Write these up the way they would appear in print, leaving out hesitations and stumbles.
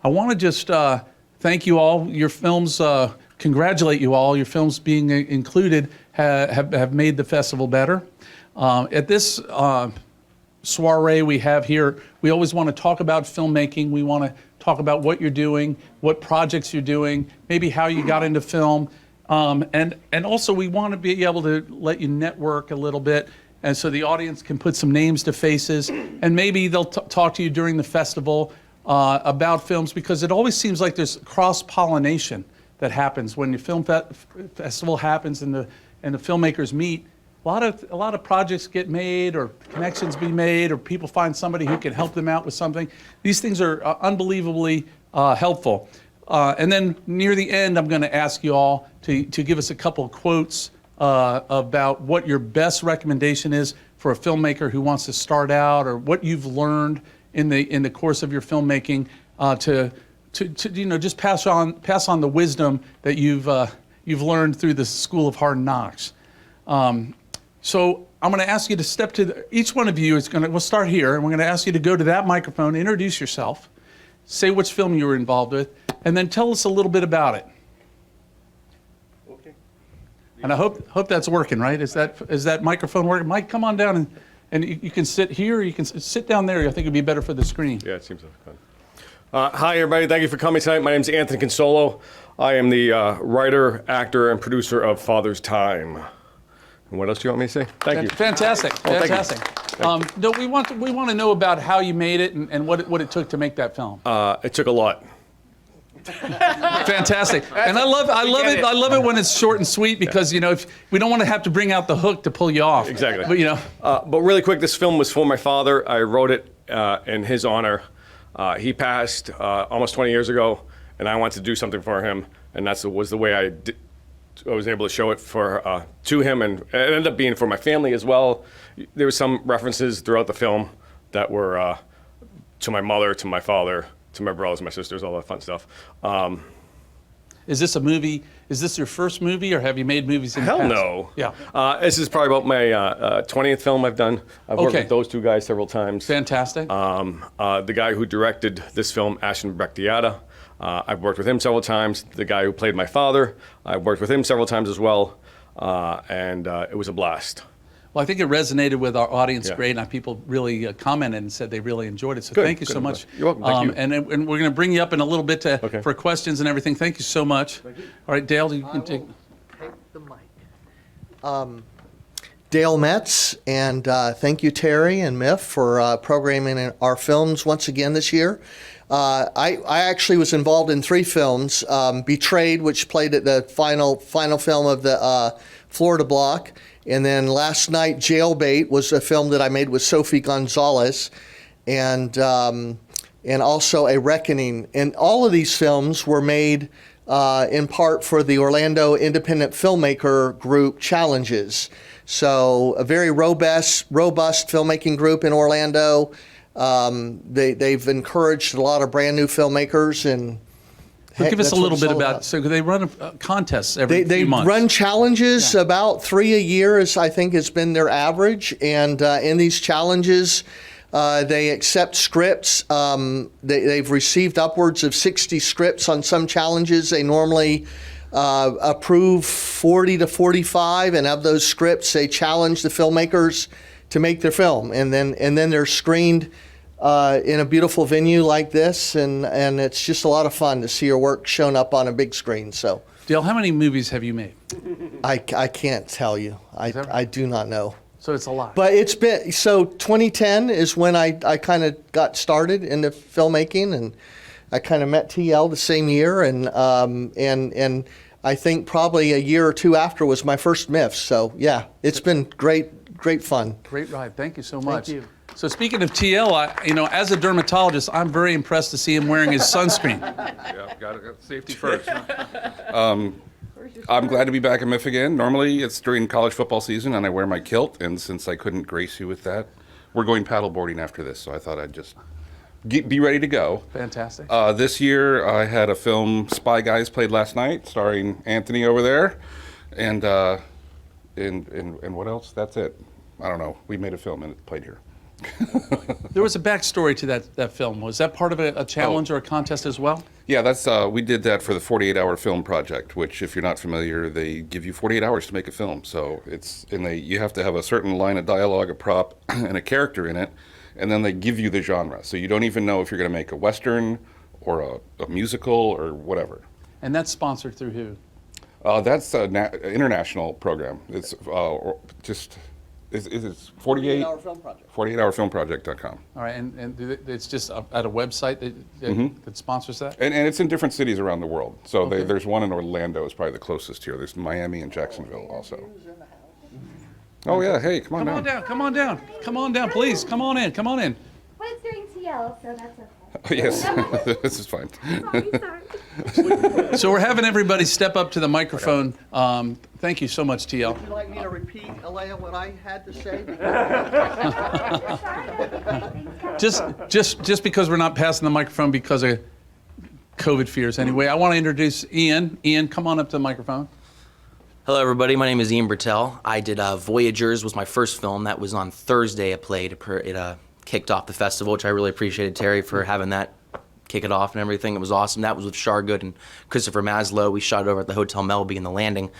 I want to just thank you all. Your films, congratulate you all. Your films being included have made the festival better. At this soiree we have here, we always want to talk about filmmaking. We want to talk about what you're doing, what projects you're doing, maybe how you got into film. And also we want to be able to let you network a little bit, and so the audience can put some names to faces, and maybe they'll talk to you during the festival about films, because it always seems like there's cross-pollination that happens when the film festival happens and the filmmakers meet. A lot of projects get made, or connections be made, or people find somebody who can help them out with something. These things are unbelievably helpful. And then near the end, I'm going to ask you all to give us a couple of quotes about what your best recommendation is for a filmmaker who wants to start out, or what you've learned in the course of your filmmaking, to just pass on the wisdom that you've learned through the School of Hard Knocks. So I'm going to ask you to step to each one of you is we'll start here, and we're going to ask you to go to that microphone, introduce yourself, say which film you were involved with, and then tell us a little bit about it. Okay. And I hope that's working, right? Is that microphone working? Mike, come on down, and you can sit here, or you can sit down there. I think it'd be better for the screen. Yeah, it seems like fun. Hi, everybody. Thank you for coming tonight. My name is Anthony Consolo. I am the writer, actor, and producer of Father's Time. And what else do you want me to say? Thank you. Fantastic. Well, Fantastic. No, we want to know about how you made it and what it took to make that film. It took a lot. Fantastic. And I love it when it's short and sweet, because if we don't want to have to bring out the hook to pull you off. Exactly. But really quick, this film was for my father. I wrote it in his honor. He passed almost 20 years ago, and I wanted to do something for him, and that was the way I was able to show it to him, and it ended up being for my family as well. There were some references throughout the film that were to my mother, to my father, to my brothers, my sisters, all that fun stuff. Is this a movie? Is this your first movie, or have you made movies in the past? Hell no. Yeah. This is probably about my 20th film I've done. I've worked with those two guys several times. Fantastic. The guy who directed this film, Ashton Brechtiata, I've worked with him several times. The guy who played my father, I've worked with him several times as well, and it was a blast. Well, I think it resonated with our audience great, and people really commented and said they really enjoyed it. So thank you so much. You're welcome. Thank you. And we're going to bring you up in a little bit for questions and everything. Thank you so much. Thank you. All right, Dale, you can take the mic. Dale Metz, and thank you, Terry and MIFF, for programming our films once again this year. I actually was involved in 3 films. Betrayed, which played at the final film of the Florida block. And then last night, Jailbait was a film that I made with Sophie Gonzalez, and also A Reckoning. And all of these films were made in part for the Orlando Independent Filmmaker Group Challenges. So a very robust filmmaking group in Orlando. They've encouraged a lot of brand new filmmakers, and give us a little bit about. So they run contests every few months. They run challenges, about 3 a year, I think has been their average. And in these challenges, they accept scripts. They've received upwards of 60 scripts on some challenges. They normally approve 40 to 45, and of those scripts, they challenge the filmmakers to make their film, and then they're screened in a beautiful venue like this, and it's just a lot of fun to see your work shown up on a big screen. So, Dale, how many movies have you made? I can't tell you. I do not know. So it's a lot. But it's been, 2010 is when I kind of got started into filmmaking, and I kind of met TL the same year, and I think probably a year or two after was my first MIFF. So yeah, it's been great fun. Great ride. Thank you so much. Thank you. So speaking of TL, as a dermatologist, I'm very impressed to see him wearing his sunscreen. Yeah, got safety first. I'm glad to be back at MIFF again. Normally it's during college football season and I wear my kilt, and since I couldn't grace you with that, we're going paddleboarding after this, so I thought I'd just be ready to go. Fantastic. This year I had a film, Spy Guys, played last night, starring Anthony over there, and what else? That's it. I don't know. We made a film and it played here. There was a backstory to that film. Was that part of a challenge or a contest as well? Yeah, that's we did that for the 48-hour film project, which, if you're not familiar, they give you 48 hours to make a film. So you have to have a certain line of dialogue, a prop, and a character in it, and then they give you the genre. So you don't even know if you're going to make a Western or a musical or whatever. And that's sponsored through who? That's an international program. It's it's 48hourfilmproject.com. All right, and it's just at a website that sponsors that? And it's in different cities around the world. So there's one in Orlando is probably the closest here. There's Miami and Jacksonville also. Oh yeah, hey, come on down. Come on down, please. Come on in. Well, it's during TL, so that's okay. Oh, yes, this is fine. Sorry. So we're having everybody step up to the microphone. Thank you so much, TL. Would you like me to repeat, Aleah, what I had to say? Just because we're not passing the microphone because of COVID fears anyway, I want to introduce Ian. Ian, come on up to the microphone. Hello, everybody. My name is Ian Bertel. I did Voyagers was my first film. That was on Thursday. It played. It kicked off the festival, which I really appreciated Terry for having that kick it off and everything. It was awesome. That was with Chargood and Christopher Maslow. We shot it over at the Hotel Melbourne in the landing.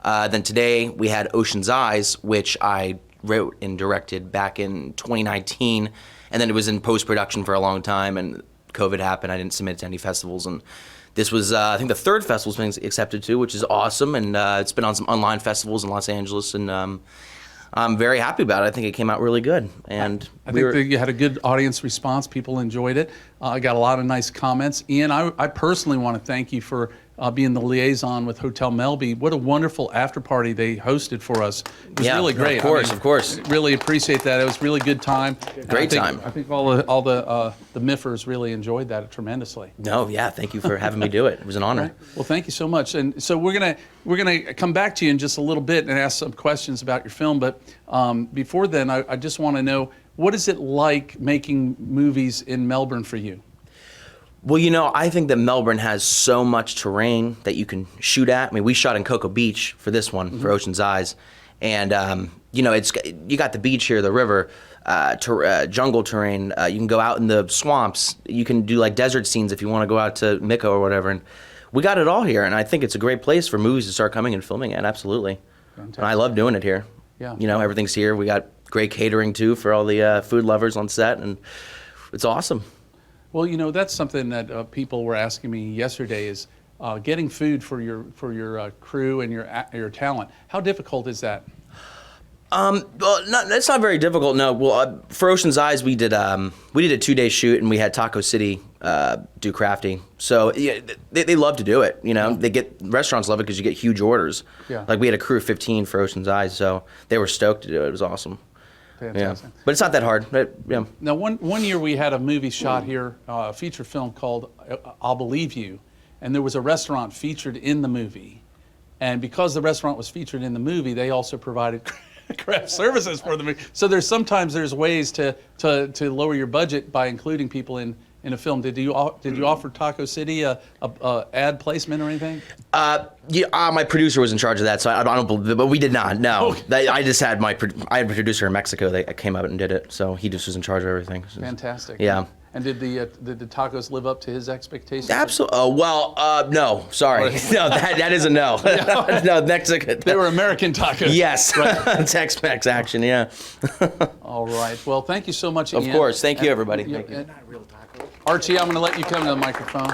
Then today we had Ocean's Eyes, which I wrote and directed back in 2019, and then it was in post-production for a long time, and COVID happened. I didn't submit it to any festivals, and this was, I think, the third festival's been accepted too, which is awesome, and it's been on some online festivals in Los Angeles, and I'm very happy about it. I think it came out really good, and I think that you had a good audience response. People enjoyed it. I got a lot of nice comments. Ian, I personally want to thank you for being the liaison with Hotel Melby. What a wonderful after party they hosted for us. It was really great. Of course. Really appreciate that. It was a really good time. Great time. I think all the MIFFers really enjoyed that tremendously. No, yeah, thank you for having me do it. It was an honor. Right. Well, thank you so much. And so we're gonna come back to you in just a little bit and ask some questions about your film. But before then, I just want to know, what is it like making movies in Melbourne for you? Well, I think that Melbourne has so much terrain that you can shoot at. I mean, we shot in Cocoa Beach for this one, for Ocean's Eyes. And, you got the beach here, the river, jungle terrain. You can go out in the swamps. You can do like desert scenes if you want to go out to Miko or whatever. And we got it all here. And I think it's a great place for movies to start coming and filming at, absolutely. Fantastic. And I love doing it here. Yeah. Everything's here. We got great catering too for all the food lovers on set. And it's awesome. Well, that's something that people were asking me yesterday is getting food for your crew and your talent. How difficult is that? It's not very difficult. No. Well, for Ocean's Eyes, we did a 2-day shoot, and we had Taco City do crafty. So yeah, they love to do it. Restaurants love it because you get huge orders. Yeah. Like we had a crew of 15 for Ocean's Eyes, so they were stoked to do it. It was awesome. Fantastic. Yeah. But it's not that hard. Yeah. Now, one year we had a movie shot here, a feature film called I'll Believe You, and there was a restaurant featured in the movie. And because the restaurant was featured in the movie, they also provided craft services for the movie. So sometimes there's ways to lower your budget by including people in a film. Did you offer Taco City a ad placement or anything? My producer was in charge of that, so I don't believe, but we did not. No, Okay. I just had I had a producer in Mexico that came out and did it, so he just was in charge of everything. Fantastic. Yeah. And did the tacos live up to his expectations? Absolutely. No. Sorry. No, that is a no. No, Mexico. They were American tacos. Yes. Right. Tex-Mex action. Yeah. All right. Well, thank you so much, Of Ian. course. Thank you, everybody. And- Thank you. Archie, I'm going to let you come to the microphone.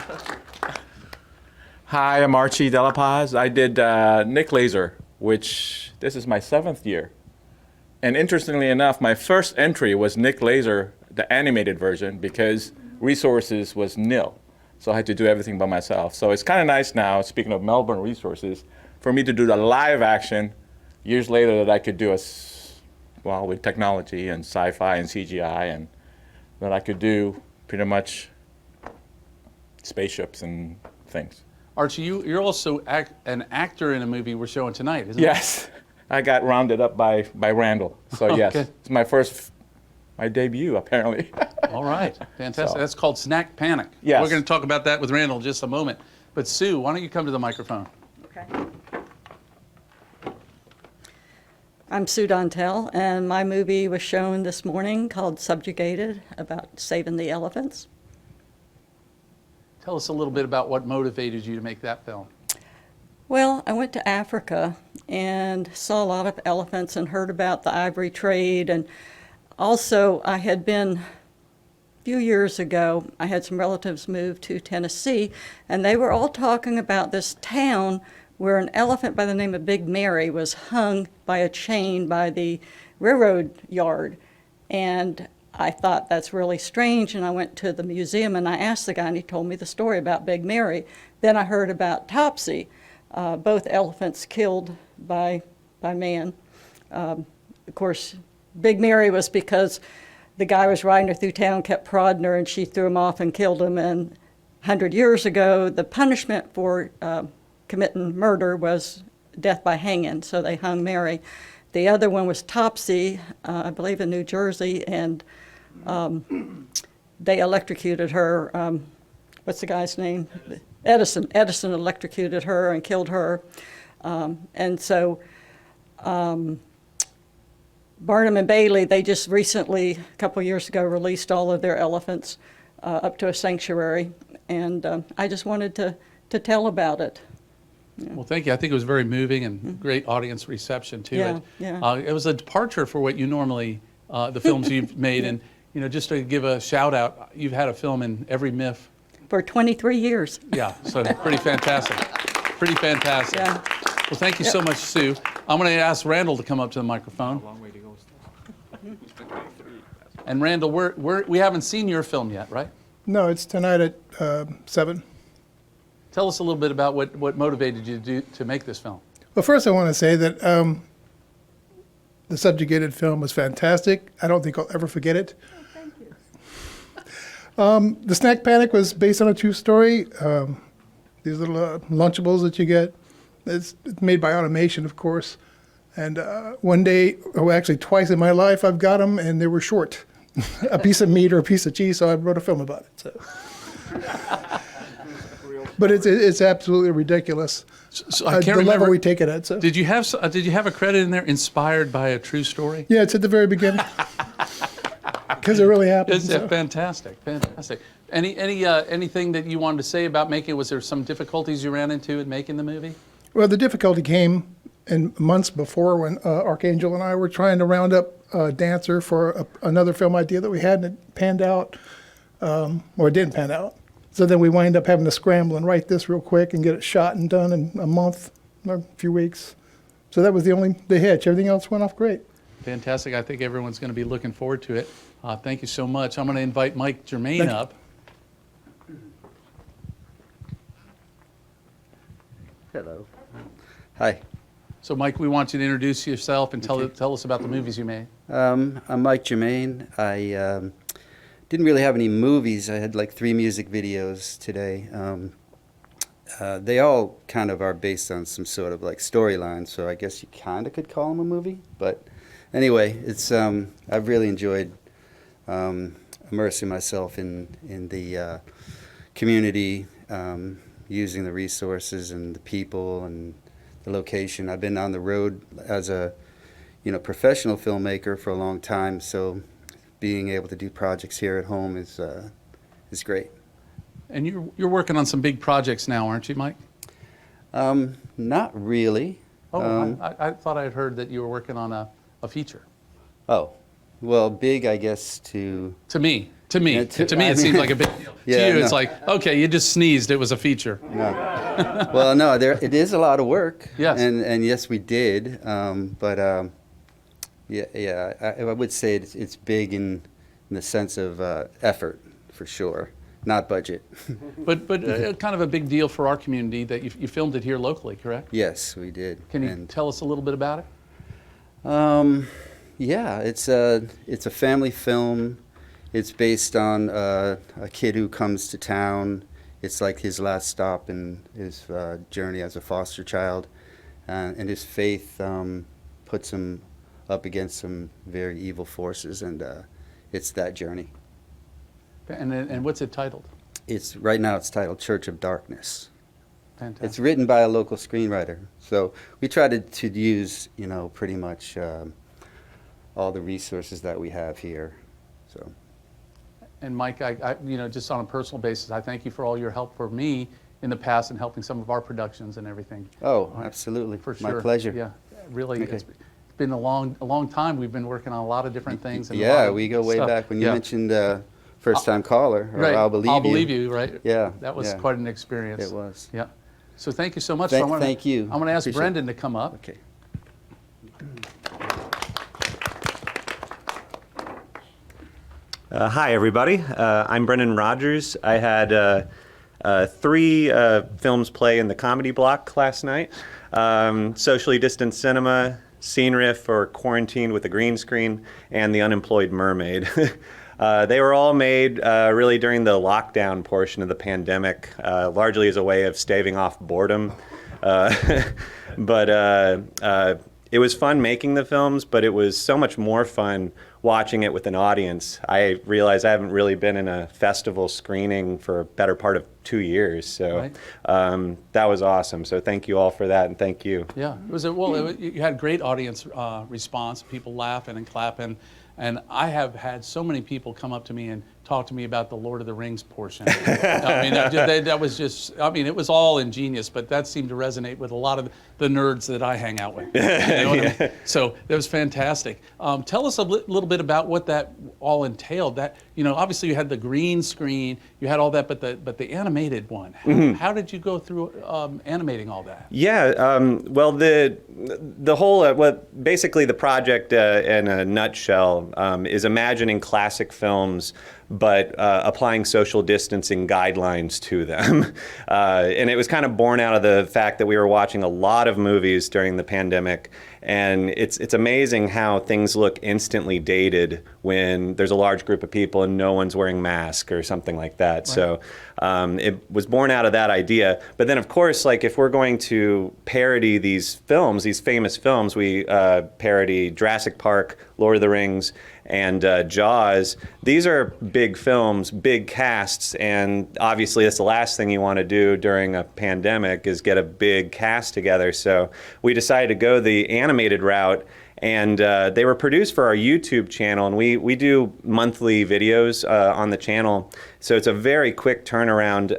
Hi, I'm Archie De La Paz. I did Nick Laser, which this is my 7th year. And interestingly enough, my first entry was Nick Laser, the animated version, because resources was nil. So I had to do everything by myself. So it's kind of nice now, speaking of Melbourne resources, for me to do the live action years later that I could do with technology and sci-fi and CGI, and that I could do pretty much spaceships and things. Archie, you're also an actor in a movie we're showing tonight, isn't Yes, I got rounded up by Randall. So yes, Okay. it's my debut apparently. it? All right, fantastic. So- That's called Snack Panic. Yes. We're going to talk about that with Randall in just a moment. But Sue, why don't you come to the microphone? Okay. I'm Sue Dontel, and my movie was shown this morning called Subjugated, about saving the elephants. Tell us a little bit about what motivated you to make that film. Well, I went to Africa and saw a lot of elephants and heard about the ivory trade. And also, I had been, a few years ago, I had some relatives move to Tennessee, and they were all talking about this town where an elephant by the name of Big Mary was hung by a chain by the railroad yard. And I thought that's really strange, and I went to the museum and I asked the guy, and he told me the story about Big Mary. Then I heard about Topsy, both elephants killed by man. Of course, Big Mary was because the guy was riding her through town, kept prodding her, and she threw him off and killed him. And 100 years ago, the punishment for committing murder was death by hanging, so they hung Mary. The other one was Topsy, I believe in New Jersey, and they electrocuted her. What's the guy's name? Edison. Edison electrocuted her and killed her. And so Barnum and Bailey, they just recently, a couple years ago, released all of their elephants up to a sanctuary. And I just wanted to tell about it. Well, thank you. I think it was very moving and great audience reception to Yeah, it. yeah. It was a departure for what you normally, the films you've made. And, you know, just to give a shout out, you've had a film in every MIFF. For 23 years. Yeah, so pretty fantastic. Pretty fantastic. Yeah. Well, thank you so much, Sue. I'm going to ask Randall to come up to the microphone. Long way to go still. And Randall, we haven't seen your film yet, right? No, it's tonight at 7. Tell us a little bit about what motivated you to make this film. Well, first I want to say that the Subjugated film was fantastic. I don't think I'll ever forget it. Oh, thank you. The Snack Panic was based on a true story. These little Lunchables that you get. It's made by automation, of course. And one day, oh, actually twice in my life, I've got them, and they were short. A piece of meat or a piece of cheese, so I wrote a film about it. So. But it's absolutely ridiculous. So I can't the remember. level we take it at. So. Did you have a credit in there inspired by a true story? Yeah, it's at the very beginning. Because it really happened. It's So. fantastic. Anything that you wanted to say about making it? Was there some difficulties you ran into in making the movie? Well, the difficulty came in months before when Archangel and I were trying to round up a dancer for another film idea that we had, and it panned out, or it didn't pan out. So then we wind up having to scramble and write this real quick and get it shot and done in a month or a few weeks. So that was the hitch. Everything else went off great. Fantastic. I think everyone's going to be looking forward to it. Thank you so much. I'm going to invite Mike Germain up. Hello. Hi. So, Mike, we want you to introduce yourself and tell us about the movies you made. I'm Mike Germain. I didn't really have any movies. I had like 3 music videos today. They all kind of are based on some sort of like storyline, so I guess you kind of could call them a movie. But anyway, it's I've really enjoyed immersing myself in the community, using the resources and the people and the location. I've been on the road as a professional filmmaker for a long time, so being able to do projects here at home is great. And you're working on some big projects now, aren't you, Mike? Not really. Oh, I thought I had heard that you were working on a feature. Oh, well, big, I guess, to me, Yeah, it seems like a big deal. Yeah, to you, no. it's like, okay, you just sneezed. It was a feature. no. Well, no, it is a lot of work. Yes. And yes, we did. But I would say it's big in the sense of effort, for sure, not budget. But kind of a big deal for our community that you filmed it here locally, correct? Yes, we did. Can you tell us a little bit about it? Yeah, it's a family film. It's based on a kid who comes to town. It's like his last stop in his journey as a foster child, and his faith puts him up against some very evil forces, and it's that journey. And what's it titled? Right now it's titled Church of Darkness. fantastic. It's written by a local screenwriter. So we tried to use, pretty much all the resources that we have here. So. And Mike, I just on a personal basis, I thank you for all your help for me in the past and helping some of our productions and everything. Oh, absolutely. For sure. My pleasure. Yeah, really, Okay. it's been a long time. We've been working on a lot of different things. And a lot Yeah, of we go way stuff. back when you Yeah. mentioned first-time caller, or Right. I'll Believe You. Right? Yeah, That was yeah. quite an experience. It was. Yeah. So thank you so much. Thank- So I wanna- thank you. I'm going to ask Appreciate Brendan to come up. Okay. Hi, everybody. I'm Brennan Rogers. I had 3 films play in the comedy block last night. Socially Distanced Cinema, Scene Riff or Quarantined with a Green Screen, and The Unemployed Mermaid. They were all made really during the lockdown portion of the pandemic, largely as a way of staving off boredom. But it was fun making the films, but it was so much more fun watching it with an audience. I realized I haven't really been in a festival screening for a better part of 2 years, so Right. that was awesome. So thank you all for that, and thank you. Yeah, you had great audience response, people laughing and clapping, and I have had so many people come up to me and talk to me about the Lord of the Rings portion. I mean, that was just, I mean, it was all ingenious, but that seemed to resonate with a lot of the nerds that I hang out with. You know what I mean? So that was fantastic. Tell us a little bit about what that all entailed. That, obviously you had the green screen, you had all that, but the animated one. How did you go through animating all that? Yeah, well, the whole, basically the project in a nutshell is imagining classic films, but applying social distancing guidelines to them. And it was kind of born out of the fact that we were watching a lot of movies during the pandemic, and it's amazing how things look instantly dated when there's a large group of people and no one's wearing masks or something like that. Right. So it was born out of that idea. But then, of course, like if we're going to parody these films, these famous films, we parody Jurassic Park, Lord of the Rings, and Jaws. These are big films, big casts, and obviously that's the last thing you want to do during a pandemic is get a big cast together. So we decided to go the animated route, and they were produced for our YouTube channel, and we do monthly videos on the channel. So it's a very quick turnaround,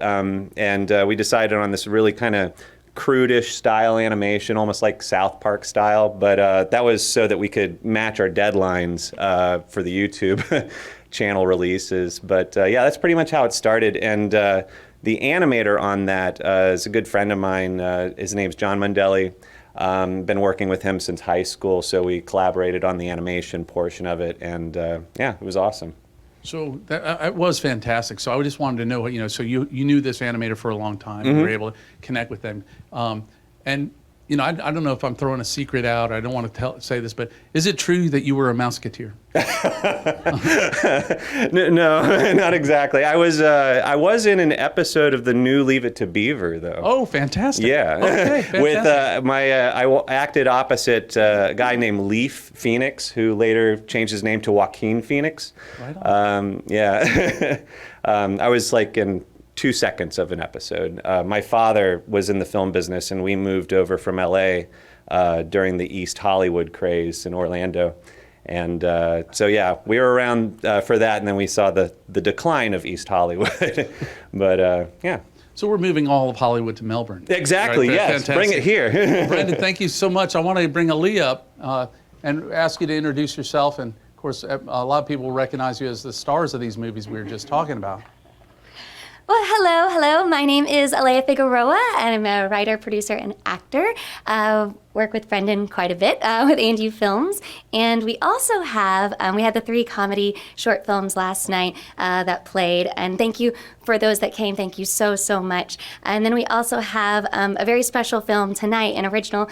and we decided on this really kind of crudish style animation, almost like South Park style, but that was so that we could match our deadlines for the YouTube channel releases. But yeah, that's pretty much how it started. And the animator on that is a good friend of mine. His name's John Mundelli. Been working with him since high school, so we collaborated on the animation portion of it, and yeah, it was awesome. So that it was fantastic. So I just wanted to know, so you knew this animator for a long time. You were able to connect with them. And, I don't know if I'm throwing a secret out. I don't want to say this, but is it true that you were a Mouseketeer? No, not exactly. I was in an episode of the new Leave It to Beaver, though. Oh, fantastic. Yeah. Okay, fantastic. With I acted opposite a guy named Leaf Phoenix, who later changed his name to Joaquin Phoenix. Right on. Yeah. I was like in 2 seconds of an episode. My father was in the film business, and we moved over from LA during the East Hollywood craze in Orlando. And so, yeah, we were around for that, and then we saw the decline of East Hollywood. But, yeah. So we're moving all of Hollywood to Melbourne. Exactly, Right, yes. fantastic. Bring it here. Brendan, thank you so much. I want to bring Aleah up and ask you to introduce yourself. And, of course, a lot of people will recognize you as the stars of these movies we were just talking about. Well, hello. My name is Aleah Figueroa, and I'm a writer, producer, and actor. Work with Brendan quite a bit with Andrew Films. And we also have, we had the 3 comedy short films last night that played. And thank you for those that came. Thank you so much. And then we also have a very special film tonight, an original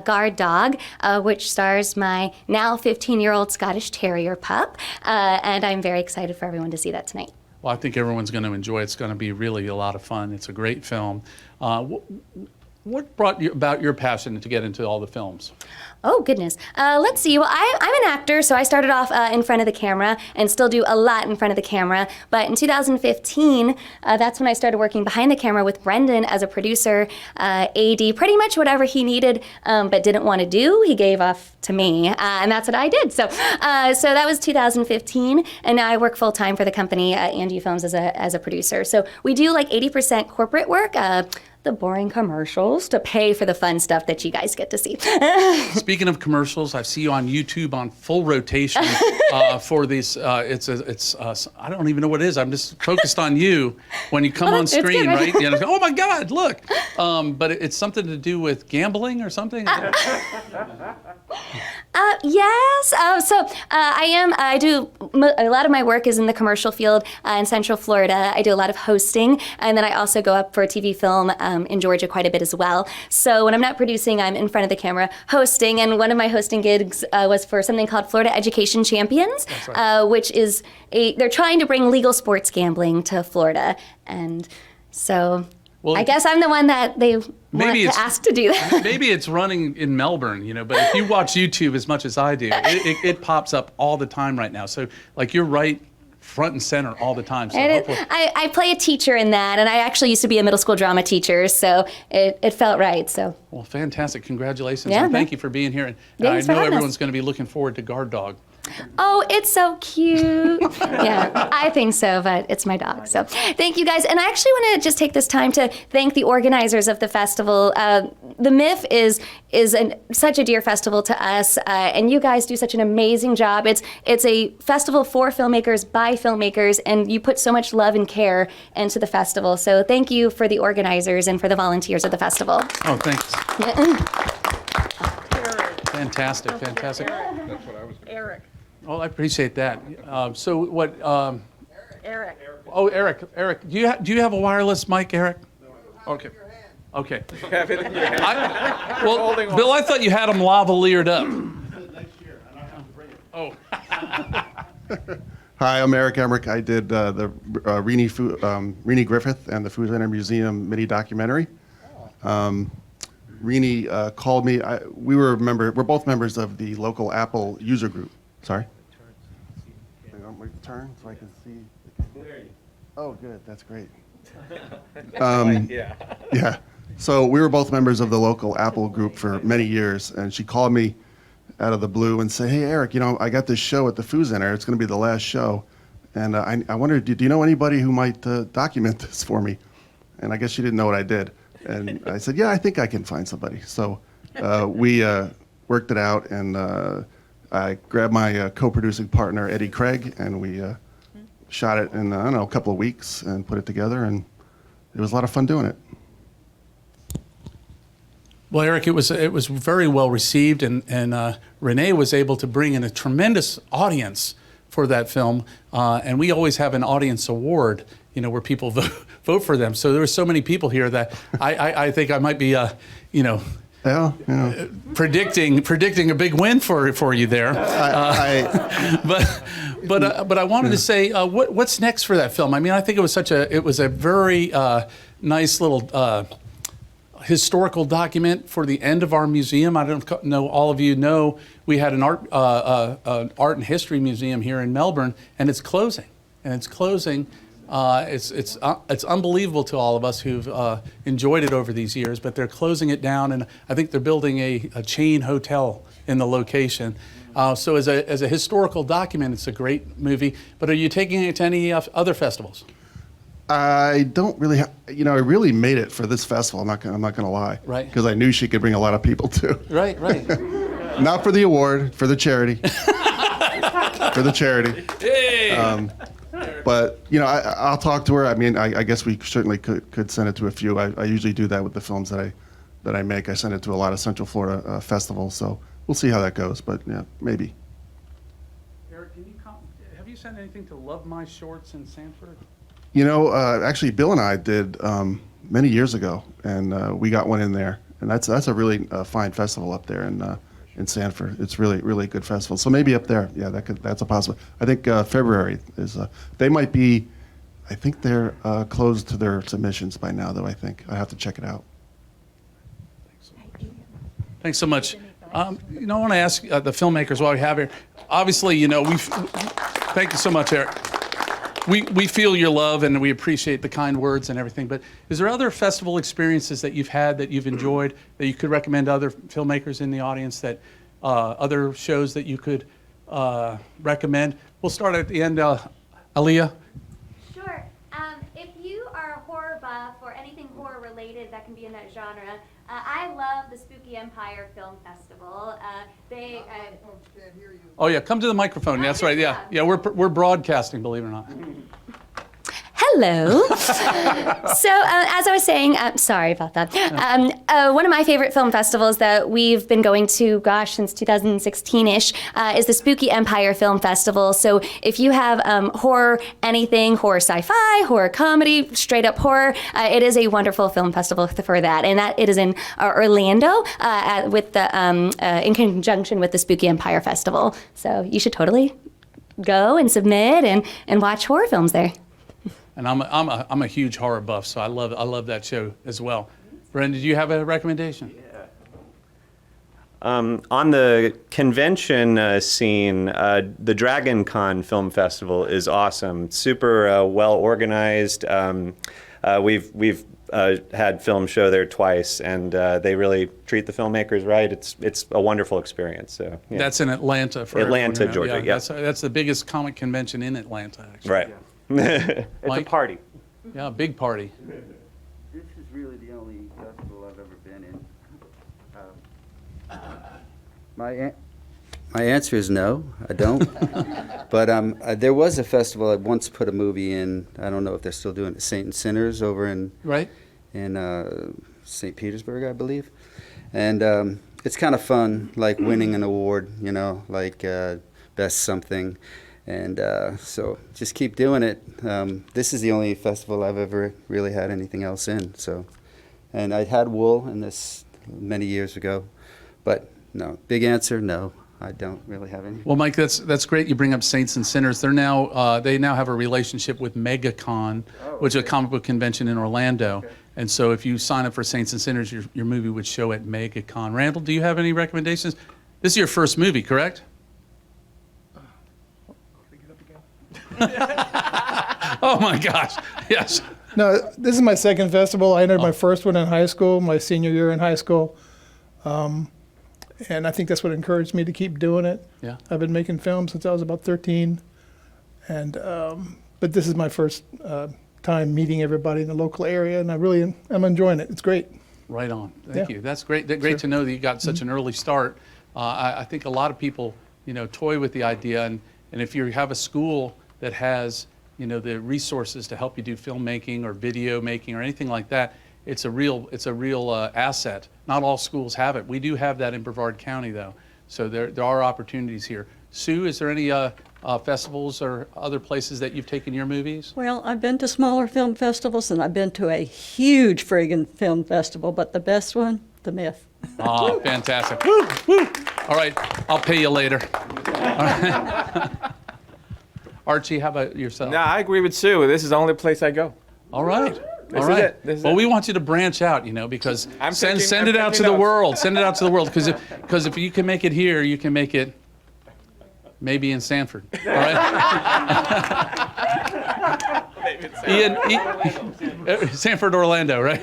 Guard Dog, which stars my now 15-year-old Scottish Terrier pup. And I'm very excited for everyone to see that tonight. Well, I think everyone's going to enjoy it. It's going to be really a lot of fun. It's a great film. What brought you about your passion to get into all the films? Oh, goodness. Let's see. Well, I'm an actor, so I started off in front of the camera and still do a lot in front of the camera. But in 2015, that's when I started working behind the camera with Brendan as a producer, AD, pretty much whatever he needed but didn't want to do, he gave off to me. And that's what I did. So that was 2015. And now I work full time for the company, Andy Films, as a producer. So we do like 80% corporate work. The boring commercials to pay for the fun stuff that you guys get to see. Speaking of commercials, I see you on YouTube on full rotation for these. I don't even know what it is. I'm just focused on you when you come on it's good, screen, right? right? You know, oh my God, look! But it's something to do with gambling or something. Yes. I do a lot of my work is in the commercial field in Central Florida. I do a lot of hosting, and then I also go up for a TV film in Georgia quite a bit as well. So when I'm not producing, I'm in front of the camera hosting, and one of my hosting gigs was for something called Florida Education Champions, which is they're trying to bring legal sports gambling to Florida, and so. Well, I guess I'm the one that they want to ask to do that. Maybe it's running in Melbourne, you know, but if you watch YouTube as much as I do, it pops up all the time right now. So, like, you're right front and center all the time. So I play a teacher in that, and I actually used to be a middle school drama teacher, so it felt right. So. Well, fantastic. Congratulations. Yeah, and thank you for being here. And Thanks I for know having everyone's us. going to be looking forward to Guard Dog. Oh, it's so cute. Yeah, I think so, but it's my dog. So thank you guys. And I actually want to just take this time to thank the organizers of the festival. The MIFF is such a dear festival to us, and you guys do such an amazing job. It's a festival for filmmakers, by filmmakers, and you put so much love and care into the festival. So thank you for the organizers and for the volunteers of the festival. Oh, thanks. Fantastic. That's what I was. Eric. Oh, I appreciate that. So what? Eric. Oh, Eric, do you have a wireless mic, Eric? No. Okay. Okay. Well, Bill, I thought you had them lavaliered up. Oh. Hi, I'm Emerick. I did the Renee Griffith and the Food Center Museum mini documentary. Renee called me. We're both members of the local Apple user group. Sorry. Hang on, wait, turn so I can see. Oh, good. That's great. Yeah. So we were both members of the local Apple group for many years, and she called me out of the blue and said, "Hey, Eric, you know, I got this show at the Food Center. It's going to be the last show, and I wondered, do you know anybody who might document this for me?" And I guess she didn't know what I did, and I said, "Yeah, I think I can find somebody." So we worked it out, and I grabbed my co-producing partner Eddie Craig, and we shot it in a couple of weeks and put it together, and it was a lot of fun doing it. Well, Eric, it was very well received, and Renee was able to bring in a tremendous audience for that film, and we always have an audience award, you know, where people vote for them. So there were so many people here that I think I might be, predicting a big win for you there. But I wanted to say, what's next for that film? I mean, I think it was a very nice little historical document for the end of our museum. I don't know, all of you know, we had an art and history museum here in Melbourne, and it's closing. It's unbelievable to all of us who've enjoyed it over these years, but they're closing it down, and I think they're building a chain hotel in the location. So as a historical document, it's a great movie. But are you taking it to any other festivals? I don't really, I really made it for this festival. I'm not gonna lie, Right. Because I knew she could bring a lot of people too. Right. Not for the award, for the charity. For the charity. Hey. But I'll talk to her. I mean, I guess we certainly could send it to a few. I usually do that with the films that I make. I send it to a lot of Central Florida festivals. So we'll see how that goes. But yeah, maybe. Eric, have you sent anything to Love My Shorts in Sanford? Actually, Bill and I did many years ago, and we got one in there. And that's a really fine festival up there in Sanford. It's really, really good festival. So maybe up there, yeah, that's a possibility. I think February is. They might be. I think they're closed to their submissions by now, though. I have to check it out. Thanks so much. I want to ask the filmmakers while we have here. Obviously, thank you so much, Eric. We feel your love and we appreciate the kind words and everything, but is there other festival experiences that you've had that you've enjoyed that you could recommend to other filmmakers in the audience, that other shows that you could recommend? We'll start at the end. Aleah? Sure. If you are a horror buff or anything horror related that can be in that genre, I love the Spooky Empire Film Festival. Oh yeah, come to the microphone. That's right. Yeah, we're broadcasting, believe it or not. Hello. So as I was saying, sorry about that. One of my favorite film festivals that we've been going to, since 2016-ish, is the Spooky Empire Film Festival. So if you have horror, anything, horror sci-fi, horror comedy, straight up horror, it is a wonderful film festival for that. And that it is in Orlando in conjunction with the Spooky Empire Festival. So you should totally go and submit and watch horror films there. And I'm a huge horror buff, so I love that show as well. Brennan, did you have a recommendation? On the convention scene, the Dragon Con Film Festival is awesome. Super well organized. We've had film show there twice, and they really treat the filmmakers right. It's a wonderful experience. So yeah. That's in Atlanta. Atlanta, Georgia. Yeah. That's the biggest comic convention in Atlanta, actually. Right. It's Mike? a party. Yeah, a big party. This is really the only festival I've ever been in. My answer is no, I don't. But there was a festival I once put a movie in. I don't know if they're still doing it. Saints and Sinners over in St. Petersburg, I believe. And it's kind of fun, like winning an award, like best something. And so just keep doing it. This is the only festival I've ever really had anything else in. So, and I had wool in this many years ago, but no. Big answer, no. I don't really have any. Well, Mike, that's great. You bring up Saints and Sinners. They now have a relationship with MegaCon, which is a comic book convention in Orlando. Okay. And so if you sign up for Saints and Sinners, your movie would show at MegaCon. Randall, do you have any recommendations? This is your first movie, correct? Oh my gosh, yes. No, this is my second festival. I entered my first one in high school, my senior year in high school. And I think that's what encouraged me to keep doing it. Yeah. I've been making films since I was about 13. And but this is my first time meeting everybody in the local area, and I'm enjoying it. It's great. Right on. Thank you. That's great. Great to know that you got such an early start. I think a lot of people, toy with the idea, and if you have a school that has, the resources to help you do filmmaking or video making or anything like that, it's a real asset. Not all schools have it. We do have that in Brevard County, though. So there are opportunities here. Sue, is there any festivals or other places that you've taken your movies? Well, I've been to smaller film festivals, and I've been to a huge friggin' film festival, but the best one, the MIFF. Oh, fantastic. Woo, woo. All right, I'll pay you later. All right. Archie, how about yourself? No, I agree with Sue. This is the only place I go. All right. This is it. This is Well, it. we want you to branch out, because send I'm it out to taking the notes. world. Send it out to the world, because if you can make it here, you can make it maybe in Sanford. All right. Sanford, Orlando, right?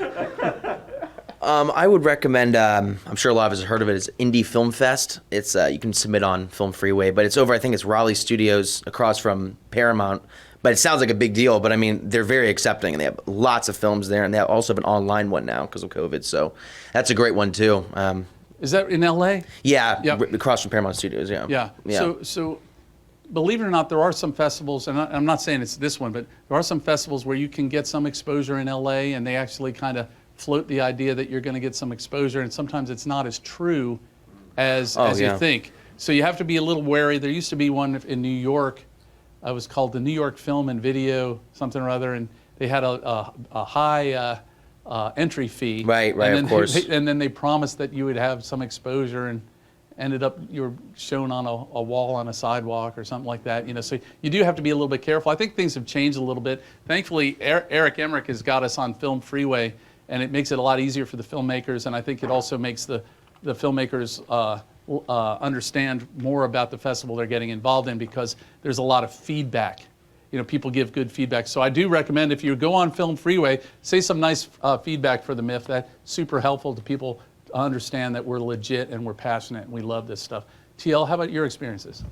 I would recommend, I'm sure a lot of us have heard of it, is Indie Film Fest. It's you can submit on Film Freeway, but it's over, I think it's Raleigh Studios across from Paramount. But it sounds like a big deal, but I mean, they're very accepting, and they have lots of films there, and they also have an online one now because of COVID, so that's a great one too. Is that in LA? Yeah, Yep. across from Paramount Studios, yeah. So believe it or not, there are some festivals, and I'm not saying it's this one, but there are some festivals where you can get some exposure in LA, and they actually kind of float the idea that you're going to get some exposure, and sometimes it's not as true as you think. So you have to be a little wary. There used to be one in New York. It was called the New York Film and Video something or other, and they had a high entry fee. Right, and then of course. And then they promised that you would have some exposure, and ended up you were shown on a wall on a sidewalk or something like that. So you do have to be a little bit careful. I think things have changed a little bit. Thankfully, Emerick has got us on Film Freeway, and it makes it a lot easier for the filmmakers, and I think it also makes the the filmmakers understand more about the festival they're getting involved in, because there's a lot of feedback. You know, people give good feedback. So I do recommend, if you go on Film Freeway, say some nice feedback for the MIFF. That's super helpful to people to understand that we're legit and we're passionate and we love this stuff. TL, how about your experiences?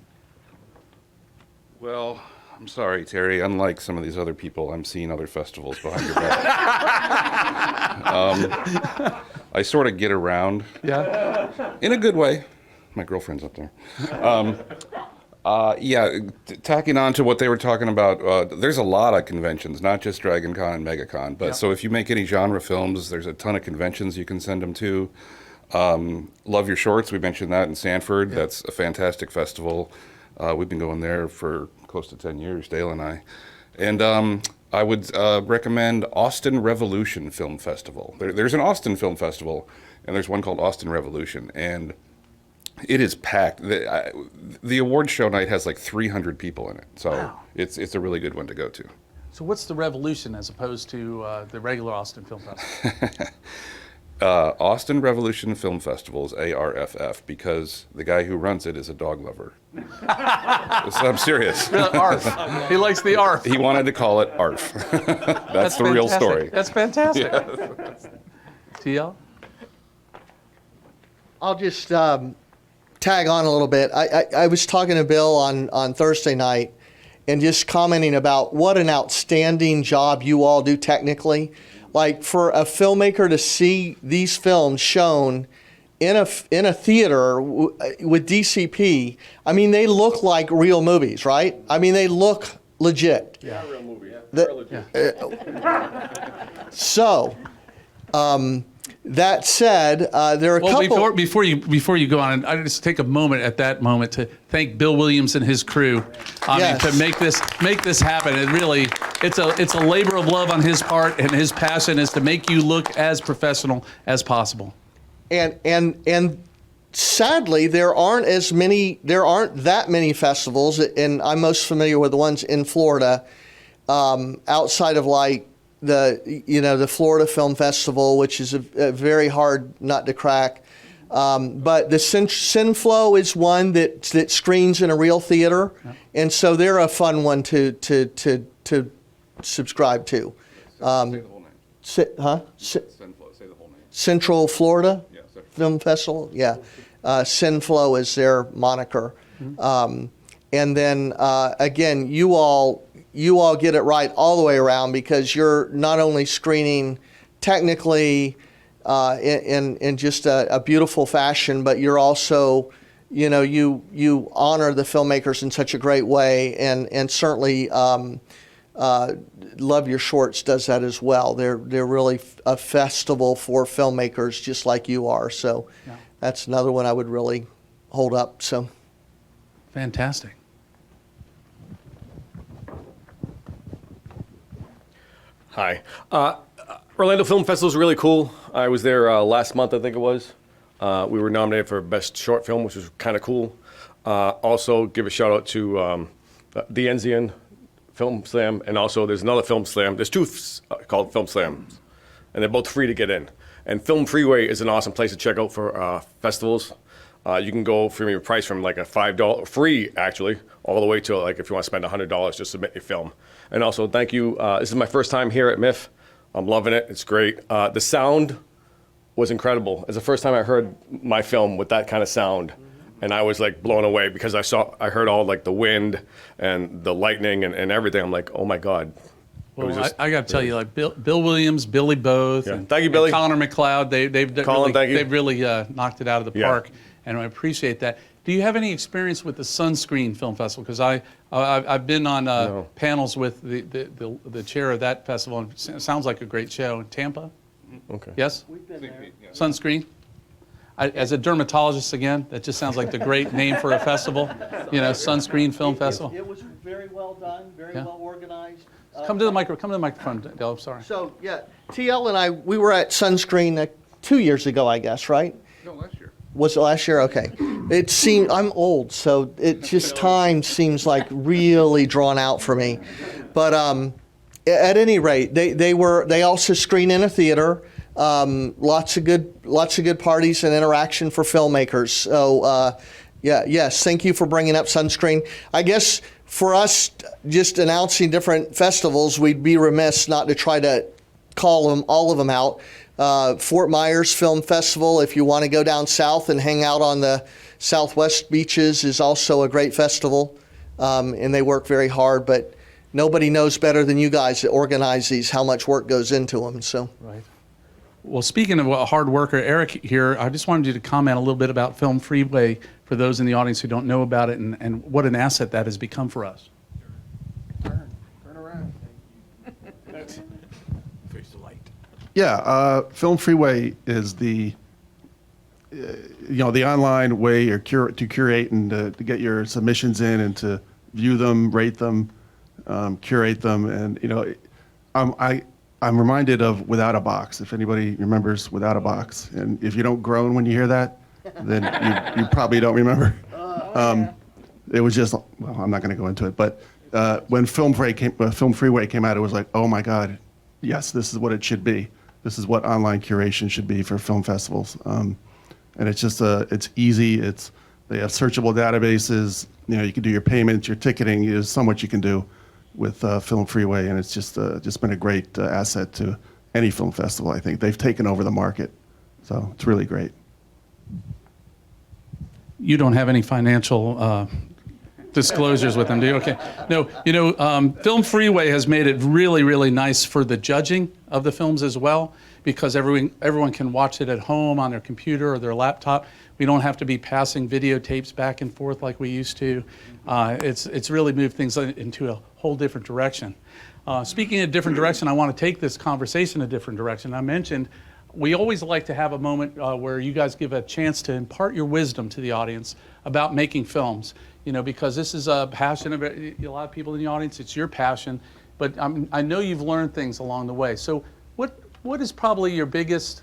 Well, I'm sorry, Terry. Unlike some of these other people, I'm seeing other festivals behind your back. I sort of get around. Yeah. In a good way. My girlfriend's up there. Tacking on to what they were talking about, there's a lot of conventions, not just Dragon Con and MegaCon. But so if you make any genre films, there's a ton of conventions you can send them to. Love Your Shorts, we mentioned that in Sanford. Yeah. That's a fantastic festival. We've been going there for close to 10 years, Dale and I. And I would recommend Austin Revolution Film Festival. There's an Austin Film Festival, and there's one called Austin Revolution. And it is packed. The award show night has like 300 people in it. So wow. It's a really good one to go to. So what's the Revolution as opposed to the regular Austin Film Festival? Austin Revolution Film Festival is ARFF because the guy who runs it is a dog lover. I'm serious. ARF. He likes the ARF. He wanted to call it ARF. That's the real story. That's fantastic. Yeah. TL? I'll just tag on a little bit. I was talking to Bill on Thursday night and just commenting about what an outstanding job you all do technically. Like, for a filmmaker to see these films shown in a theater with DCP, I mean, they look like real movies, right? I mean, they look legit. Yeah, real movie. So, that said, there are a couple. Before you go on, I just take a moment at that moment to thank Bill Williams and his crew. I mean, to make this happen. It really, it's a labor of love on his part, and his passion is to make you look as professional as possible. And sadly, there aren't that many festivals, and I'm most familiar with the ones in Florida, outside of like the Florida Film Festival, which is a very hard nut to crack. But the Cineflow is one that screens in a real theater, and so they're a fun one to subscribe to. Say the whole name. Cineflow, say the whole name. Central Florida Film Festival, yeah. Cineflow is their moniker. And then again, you all get it right all the way around, because you're not only screening technically in just a beautiful fashion, but you're also, you honor the filmmakers in such a great way, and certainly Love Your Shorts does that as well. They're really a festival for filmmakers, just like you are. So that's another one I would really hold up. So fantastic. Hi. Orlando Film Festival is really cool. I was there last month, I think it was. We were nominated for Best Short Film, which was kind of cool. Also, give a shout out to the Enzian Film Slam, and also there's another Film Slam. There's two called Film Slams, and they're both free to get in. And Film Freeway is an awesome place to check out for festivals. You can go for your price from like a $5, free actually, all the way to like if you want to spend $100 just to submit your film. And also, thank you. This is my first time here at MIFF. I'm loving it. It's great. The sound was incredible. It's the first time I heard my film with that kind of sound, and I was like blown away because I heard all like the wind and the lightning and everything. I'm like, oh my God. Well, I got to tell you, like Bill Williams, Billy Both, and, thank you, Billy. and Connor McLeod, they've really knocked it out of the park, and I appreciate that. Do you have any experience with the Sunscreen Film Festival? Because I've been on panels with the chair of that festival, and it sounds like a great show in Tampa. Okay. Yes? we've been there. Sunscreen? As a dermatologist, again, that just sounds like the great name for a festival. Sunscreen Film Festival. It was very well done, very well organized. Come to the microphone, Dale. I'm sorry. So yeah, TL and we were at Sunscreen 2 years ago, I guess, right? No, last year. Was it last year? Okay. It seemed, I'm old, so it just time seems like really drawn out for me. But at any rate, they also screen in a theater. Lots of good parties and interaction for filmmakers. So yes, thank you for bringing up Sunscreen. I guess for us, just announcing different festivals, we'd be remiss not to try to call all of them out. Fort Myers Film Festival, if you want to go down south and hang out on the Southwest beaches, is also a great festival, and they work very hard, but nobody knows better than you guys that organize these how much work goes into them. So. Right. Well, speaking of a hard worker, Emerick here, I just wanted you to comment a little bit about Film Freeway for those in the audience who don't know about it, and what an asset that has become for us. Turn around. Face the light. Yeah, Film Freeway is the the online way to curate and to get your submissions in and to view them, rate them, curate them, and I'm reminded of Without a Box. If anybody remembers Without a Box, and if you don't groan when you hear that, then you probably don't remember. It was just, well, I'm not going to go into it, but when Film Freeway came out, it was like, oh my God, yes, this is what it should be. This is what online curation should be for film festivals. And it's just it's easy. They have searchable databases. You can do your payments, your ticketing. There's so much you can do with Film Freeway, and it's just been a great asset to any film festival. I think they've taken over the market, so it's really great. You don't have any financial disclosures with them, do you? Okay. No, Film Freeway has made it really, really nice for the judging of the films as well, because everyone can watch it at home on their computer or their laptop. We don't have to be passing videotapes back and forth like we used to. It's really moved things into a whole different direction. Speaking of different direction, I want to take this conversation a different direction. I mentioned we always like to have a moment where you guys give a chance to impart your wisdom to the audience about making films. Because this is a passion of a lot of people in the audience. It's your passion, but I know you've learned things along the way. So what is probably your best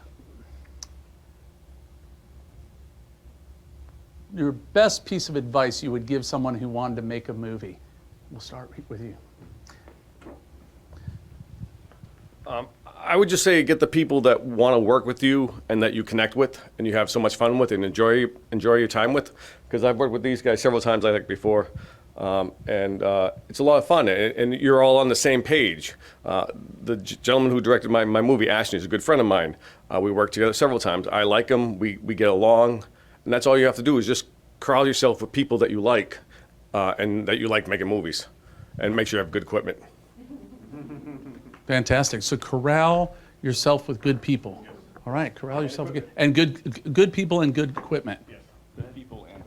piece of advice you would give someone who wanted to make a movie? We'll start with you. I would just say get the people that want to work with you and that you connect with and you have so much fun with and enjoy your time with. Because I've worked with these guys several times, I think, before. And it's a lot of fun, and you're all on the same page. The gentleman who directed my movie, Ashton, is a good friend of mine. We worked together several times. I like him. We get along. And that's all you have to do is just corral yourself with people that you like and that you like making movies. And make sure you have good equipment. Fantastic. So corral yourself with good people. All right, corral yourself with good people and good equipment. Yes, good people and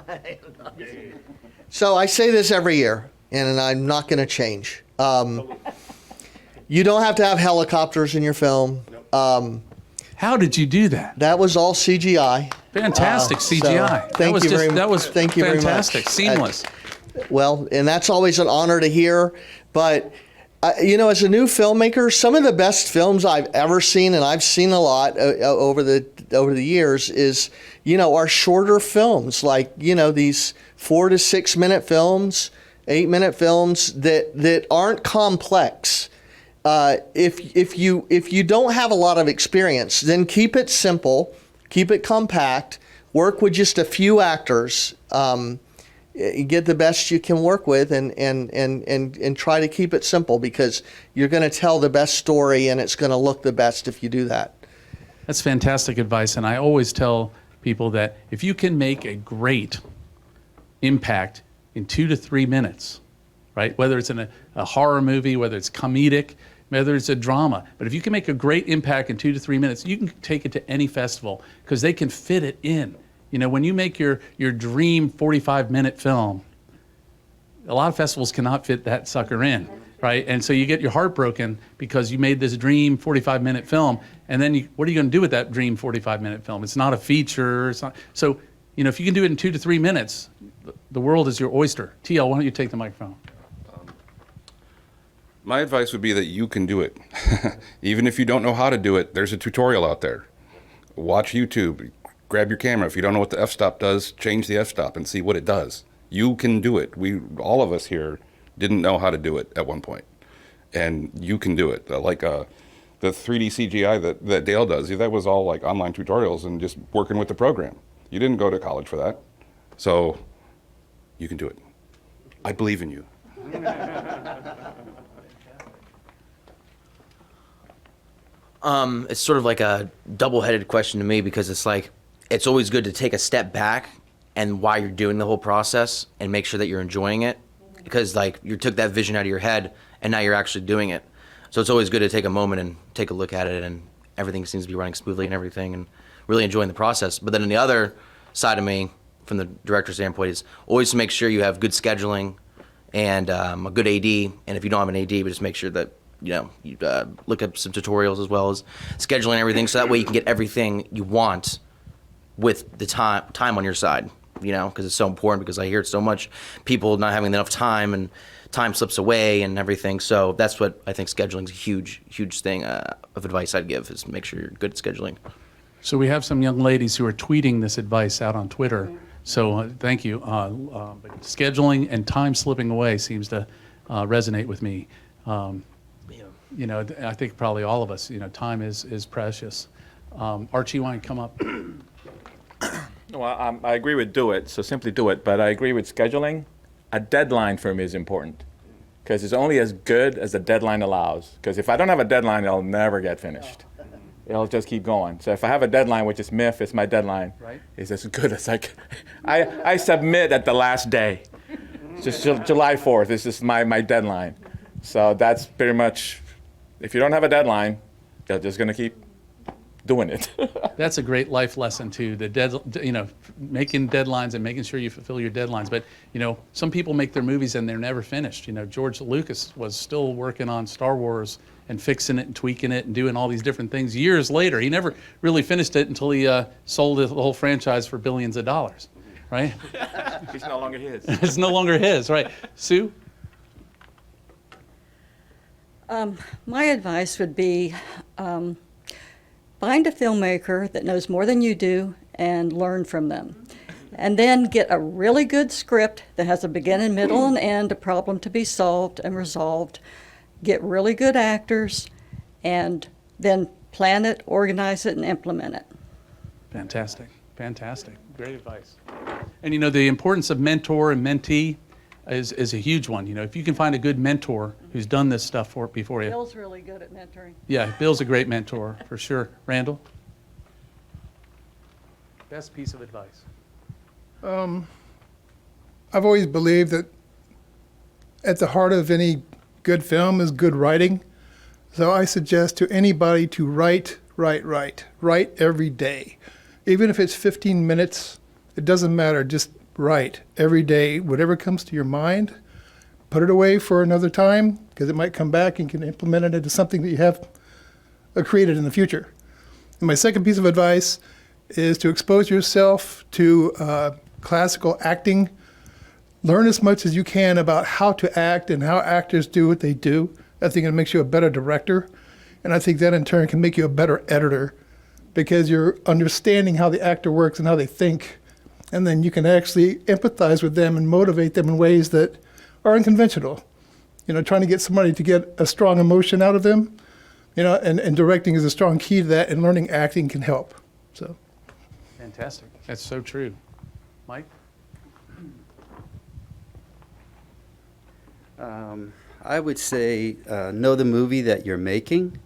us. So I say this every year, and I'm not going to change. You don't have to have helicopters in your film. How did you do that? That was all CGI. Fantastic CGI. Thank you very much. Fantastic, seamless. Well, and that's always an honor to hear. But as a new filmmaker, some of the best films I've ever seen, and I've seen a lot over the years, is are shorter films, like these 4 to 6 minute films, 8-minute films that aren't complex. If you don't have a lot of experience, then keep it simple, keep it compact, work with just a few actors. Get the best you can work with and try to keep it simple, because you're going to tell the best story and it's going to look the best if you do that. That's fantastic advice, and I always tell people that if you can make a great impact in 2 to 3 minutes, right? Whether it's in a horror movie, whether it's comedic, whether it's a drama, but if you can make a great impact in 2 to 3 minutes, you can take it to any festival because they can fit it in. When you make your dream 45-minute film, a lot of festivals cannot fit that sucker in, right? And so you get your heart broken because you made this dream 45-minute film, and then what are you going to do with that dream 45-minute film? It's not a feature. It's not. So, if you can do it in 2 to 3 minutes, the world is your oyster. TL, why don't you take the microphone? My advice would be that you can do it. Even if you don't know how to do it, there's a tutorial out there. Watch YouTube. Grab your camera. If you don't know what the f-stop does, change the f-stop and see what it does. You can do it. All of us here didn't know how to do it at one point, and you can do it. The the 3D CGI that Dale does, that was all like online tutorials and just working with the program. You didn't go to college for that. So you can do it. I believe in you. It's sort of like a double-headed question to me because it's like, it's always good to take a step back and while you're doing the whole process and make sure that you're enjoying it, because like you took that vision out of your head and now you're actually doing it. So it's always good to take a moment and take a look at it, and everything seems to be running smoothly and everything, and really enjoying the process. But then on the other side of me, from the director's standpoint, is always to make sure you have good scheduling and a good AD. And if you don't have an AD, but just make sure that you look up some tutorials as well as scheduling and everything, so that way you can get everything you want with the time on your side. Because it's so important, because I hear it so much, people not having enough time and time slips away and everything. So that's what I think scheduling is a huge thing of advice I'd give, is make sure you're good at scheduling. So we have some young ladies who are tweeting this advice out on Twitter. So thank you. But scheduling and time slipping away seems to resonate with me. I think probably all of us, time is precious. Archie, you want to come up? Well, I agree with do it, so simply do it. But I agree with scheduling. A deadline for me is important, because it's only as good as the deadline allows. Because if I don't have a deadline, it'll never get finished. It'll just keep going. So if I have a deadline, which is MIFF, it's my deadline. Right. It's as good as I submit at the last day. Just July 4th. This is my deadline. So that's pretty much, if you don't have a deadline, you're just going to keep doing it. That's a great life lesson too. Making deadlines and making sure you fulfill your deadlines. But some people make their movies and they're never finished. George Lucas was still working on Star Wars and fixing it and tweaking it and doing all these different things years later. He never really finished it until he sold the whole franchise for billions of dollars, right? It's no longer his. It's no longer his, right? Sue? My advice would be find a filmmaker that knows more than you do and learn from them. And then get a really good script that has a beginning, middle, and end, a problem to be solved and resolved. Get really good actors, and then plan it, organize it, and implement it. Fantastic. Great advice. And the importance of mentor and mentee is a huge one. If you can find a good mentor who's done this stuff before you. Bill's really good at mentoring. Yeah, Bill's a great mentor, for sure. Randall? Best piece of advice. I've always believed that at the heart of any good film is good writing. So I suggest to anybody to write every day. Even if it's 15 minutes, it doesn't matter. Just write every day. Whatever comes to your mind, put it away for another time, because it might come back and you can implement it into something that you have created in the future. And my second piece of advice is to expose yourself to classical acting. Learn as much as you can about how to act and how actors do what they do. I think it makes you a better director. And I think that in turn can make you a better editor, because you're understanding how the actor works and how they think. And then you can actually empathize with them and motivate them in ways that are unconventional. Trying to get somebody to get a strong emotion out of them, and directing is a strong key to that, and learning acting can help. So. Fantastic. That's so true. Mike? I would say know the movie that you're making,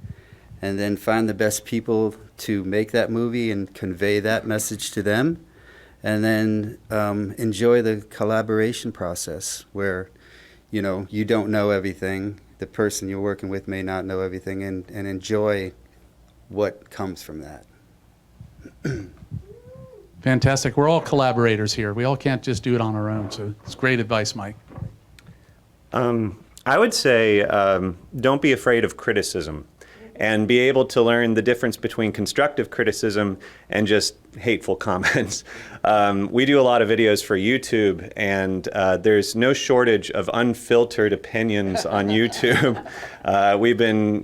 and then find the best people to make that movie and convey that message to them, and then enjoy the collaboration process where, you don't know everything. The person you're working with may not know everything, and enjoy what comes from that. Fantastic. We're all collaborators here. We all can't just do it on our own. So it's great advice, Mike. I would say don't be afraid of criticism, and be able to learn the difference between constructive criticism and just hateful comments. We do a lot of videos for YouTube, and there's no shortage of unfiltered opinions on YouTube. We've been,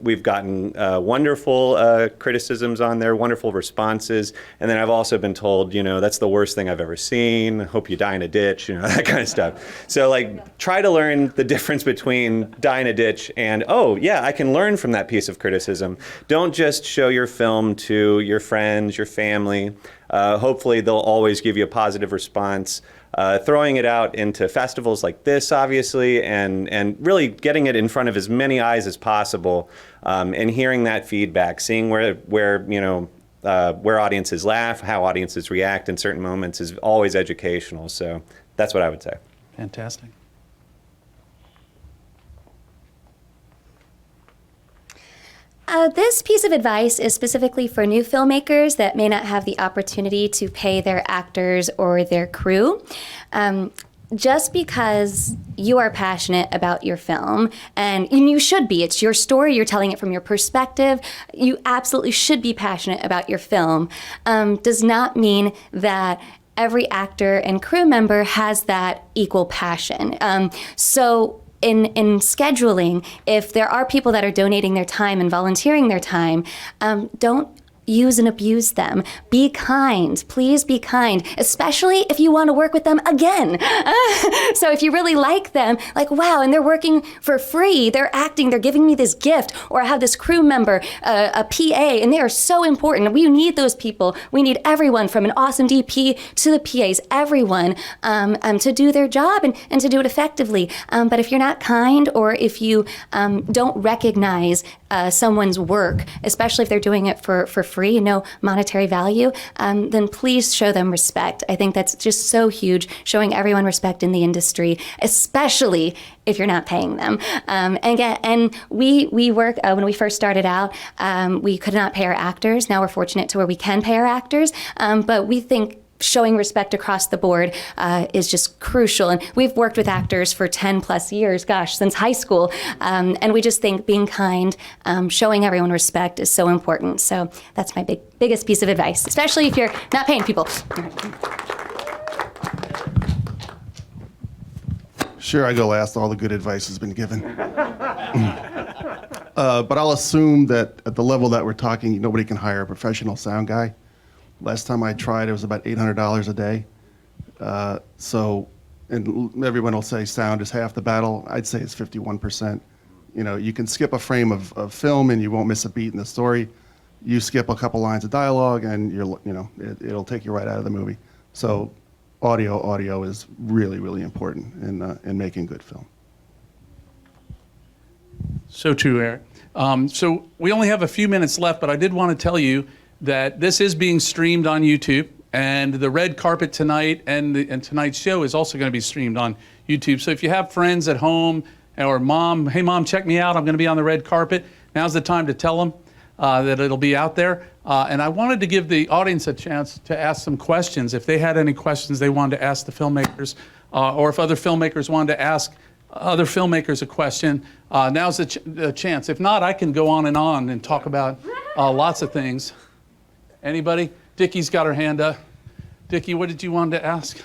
we've gotten wonderful criticisms on there, wonderful responses, and then I've also been told, that's the worst thing I've ever seen. Hope you die in a ditch, that kind of stuff. So like, try to learn the difference between die in a ditch and, oh yeah, I can learn from that piece of criticism. Don't just show your film to your friends, your family. Hopefully they'll always give you a positive response. Throwing it out into festivals like this, obviously, and really getting it in front of as many eyes as possible, and hearing that feedback, seeing where audiences laugh, how audiences react in certain moments is always educational. So that's what I would say. Fantastic. This piece of advice is specifically for new filmmakers that may not have the opportunity to pay their actors or their crew. Just because you are passionate about your film, and you should be, it's your story, you're telling it from your perspective, you absolutely should be passionate about your film, does not mean that every actor and crew member has that equal passion. So in scheduling, if there are people that are donating their time and volunteering their time, don't use and abuse them. Be kind. Please be kind, especially if you want to work with them again. So if you really like them, like, wow, and they're working for free, they're acting, they're giving me this gift, or I have this crew member, a PA, and they are so important. We need those people. We need everyone from an awesome DP to the PAs, everyone, to do their job and to do it effectively. But if you're not kind, or if you don't recognize someone's work, especially if they're doing it for free, no monetary value, then please show them respect. I think that's just so huge, showing everyone respect in the industry, especially if you're not paying them. And we work, when we first started out, we could not pay our actors. Now we're fortunate to where we can pay our actors, but we think showing respect across the board is just crucial. And we've worked with actors for 10 plus years, since high school. And we just think being kind, showing everyone respect is so important. So that's my biggest piece of advice, especially if you're not paying people. Sure, I go last. All the good advice has been given. But I'll assume that at the level that we're talking, nobody can hire a professional sound guy. Last time I tried, it was about $800 a day. And everyone will say sound is half the battle. I'd say it's 51%. You can skip a frame of film and you won't miss a beat in the story. You skip a couple lines of dialogue and it'll take you right out of the movie. So audio is really, really important in making good film. So true, Eric. So we only have a few minutes left, but I did want to tell you that this is being streamed on YouTube, and the red carpet tonight and tonight's show is also going to be streamed on YouTube. So if you have friends at home, or mom, hey mom, check me out, I'm going to be on the red carpet, now's the time to tell them that it'll be out there. And I wanted to give the audience a chance to ask some questions. If they had any questions they wanted to ask the filmmakers, or if other filmmakers wanted to ask other filmmakers a question, now's the chance. If not, I can go on and talk about lots of things. Anybody? Dickie's got her hand up. Dickie, what did you want to ask?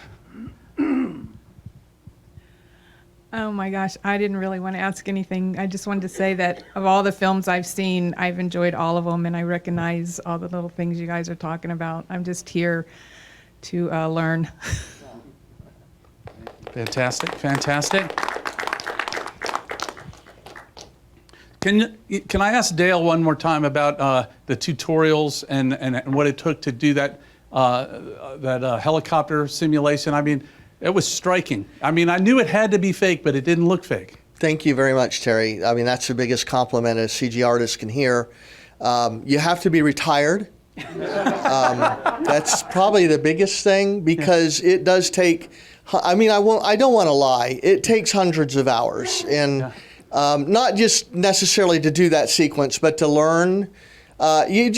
Oh my gosh, I didn't really want to ask anything. I just wanted to say that of all the films I've seen, I've enjoyed all of them, and I recognize all the little things you guys are talking about. I'm just here to learn. Fantastic, fantastic. Can I ask Dale one more time about the tutorials and what it took to do that helicopter simulation? I mean, it was striking. I mean, I knew it had to be fake, but it didn't look fake. Thank you very much, Terry. I mean, that's the biggest compliment a CG artist can hear. You have to be retired. That's probably the biggest thing, because it does take, I mean, I don't want to lie. It takes hundreds of hours. And not just necessarily to do that sequence, but to learn. Maybe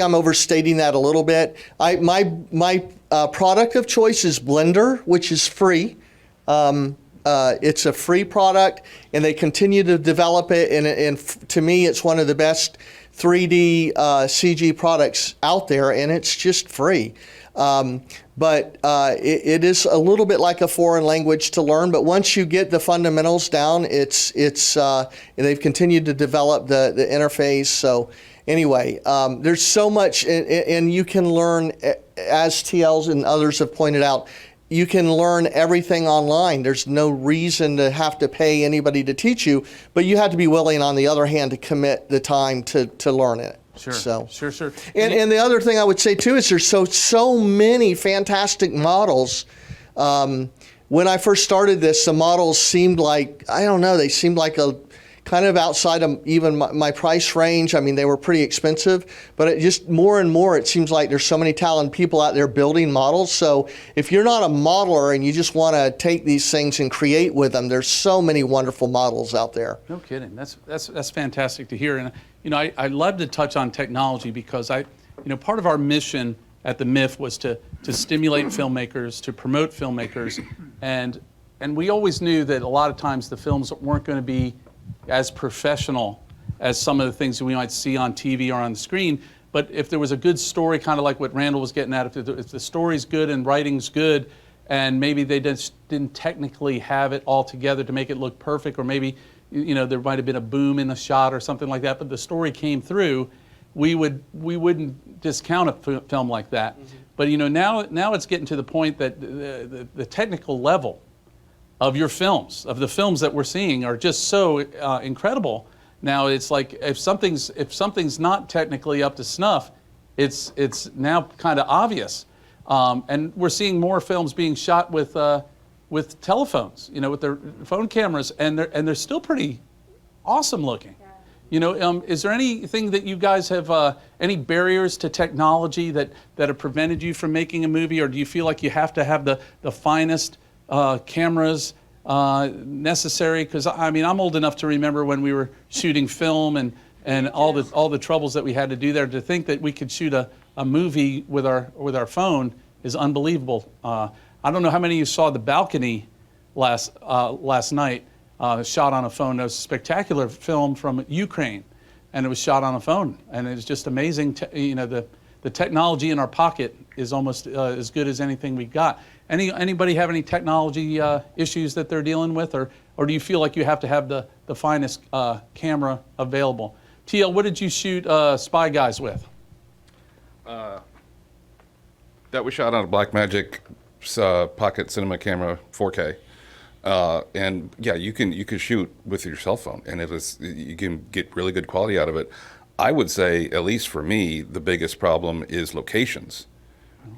I'm overstating that a little bit. My product of choice is Blender, which is free. It's a free product, and they continue to develop it. And to me, it's one of the best 3D CG products out there, and it's just free. But it is a little bit like a foreign language to learn. But once you get the fundamentals down, they've continued to develop the interface. So anyway, there's so much, and you can learn, as TLs and others have pointed out, you can learn everything online. There's no reason to have to pay anybody to teach you, but you have to be willing, on the other hand, to commit the time to learn it. Sure, So. sure. And the other thing I would say too is there's so many fantastic models. When I first started this, the models seemed like, I don't know, they seemed like a kind of outside of even my price range. I mean, they were pretty expensive, but it just more and more, it seems like there's so many talented people out there building models. So if you're not a modeler and you just want to take these things and create with them, there's so many wonderful models out there. No kidding. That's fantastic to hear. And I love to touch on technology because part of our mission at the MIFF was to stimulate filmmakers, to promote filmmakers, and we always knew that a lot of times the films weren't going to be as professional as some of the things that we might see on TV or on the screen. But if there was a good story, kind of like what Randall was getting at, if the story's good and writing's good, and maybe they just didn't technically have it all together to make it look perfect, or maybe there might have been a boom in the shot or something like that, but the story came through, we wouldn't discount a film like that. Mm-hmm. But now it's getting to the point that the technical level of your films, of the films that we're seeing, are just so incredible. Now it's like if something's not technically up to snuff, it's now kind of obvious. And we're seeing more films being shot with telephones, with their phone cameras, and they're still pretty awesome looking. Yeah. Is there anything that you guys have, any barriers to technology that have prevented you from making a movie, or do you feel like you have to have the finest cameras necessary? Because I'm old enough to remember when we were shooting film and all the troubles that we had to do there. To think that we could shoot a movie with our phone is unbelievable. I don't know how many of you saw The Balcony last night, shot on a phone. It was a spectacular film from Ukraine, and it was shot on a phone, and it was just amazing. The technology in our pocket is almost as good as anything we got. Anybody have any technology issues that they're dealing with, or do you feel like you have to have the finest camera available? TL, what did you shoot Spy Guys with? That was shot on a Blackmagic Pocket Cinema camera, 4K. And yeah, you can shoot with your cell phone, and you can get really good quality out of it. I would say, at least for me, the biggest problem is locations.